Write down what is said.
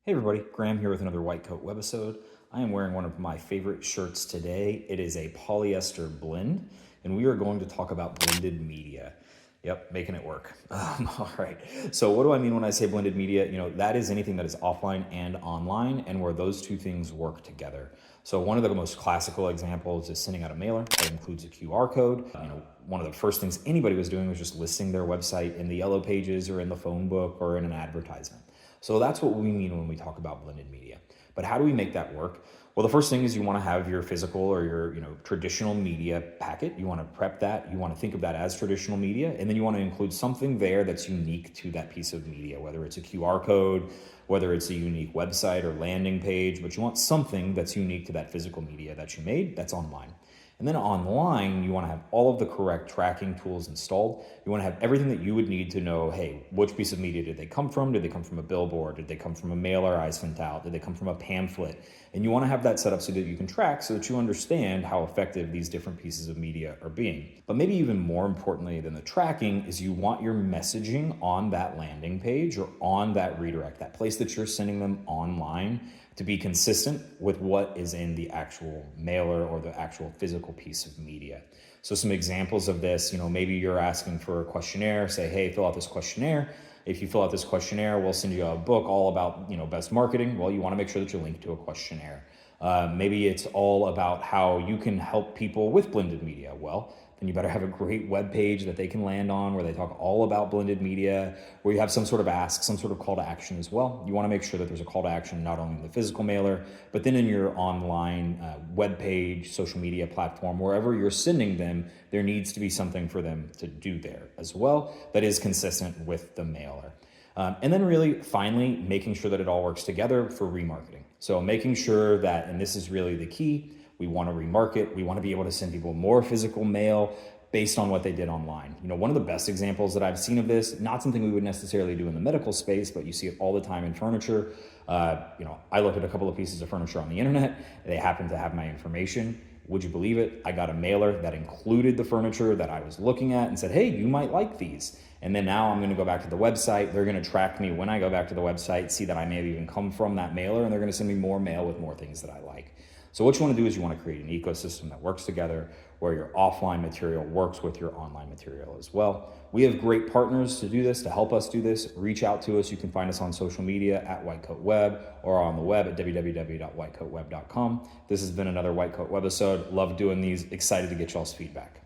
Hey everybody, Graham here with another White Coat Webisode. I am wearing one of my favorite shirts today. It is a polyester blend, and we are going to talk about blended media. Yep, making it work. All right, so what do I mean when I say blended media? That is anything that is offline and online, and where those two things work together. So one of the most classical examples is sending out a mailer that includes a QR code. One of the first things anybody was doing was just listing their website in the yellow pages or in the phone book or in an advertisement. So that's what we mean when we talk about blended media. But how do we make that work? Well, the first thing is you want to have your physical or your traditional media packet. You want to prep that. You want to think of that as traditional media. And then you want to include something there that's unique to that piece of media, whether it's a QR code, whether it's a unique website or landing page, but you want something that's unique to that physical media that you made that's online. And then online, you want to have all of the correct tracking tools installed. You want to have everything that you would need to know, hey, which piece of media did they come from? Did they come from a billboard? Did they come from a mailer I sent out? Did they come from a pamphlet? And you want to have that set up so that you can track, so that you understand how effective these different pieces of media are being. But maybe even more importantly than the tracking is you want your messaging on that landing page or on that redirect, that place that you're sending them online, to be consistent with what is in the actual mailer or the actual physical piece of media. So some examples of this, maybe you're asking for a questionnaire, say, hey, fill out this questionnaire. If you fill out this questionnaire, we'll send you a book all about, best marketing. Well, you want to make sure that you link to a questionnaire. Maybe it's all about how you can help people with blended media. Well, then you better have a great web page that they can land on where they talk all about blended media, where you have some sort of ask, some sort of call to action as well. You want to make sure that there's a call to action not only in the physical mailer, but then in your online web page, social media platform, wherever you're sending them, there needs to be something for them to do there as well that is consistent with the mailer. And then really finally making sure that it all works together for remarketing. So making sure that, and this is really the key, we want to remarket. We want to be able to send people more physical mail based on what they did online. One of the best examples that I've seen of this, not something we would necessarily do in the medical space, but you see it all the time in furniture. I looked at a couple of pieces of furniture on the internet. They happen to have my information. Would you believe it? I got a mailer that included the furniture that I was looking at and said, hey, you might like these. And then now I'm going to go back to the website. They're going to track me when I go back to the website, see that I may have even come from that mailer, and they're going to send me more mail with more things that I like. So what you want to do is you want to create an ecosystem that works together where your offline material works with your online material as well. We have great partners to do this, to help us do this. Reach out to us. You can find us on social media at White Coat Web or on the web at www.whitecoatweb.com. This has been another White Coat Webisode. Love doing these. Excited to get y'all's feedback.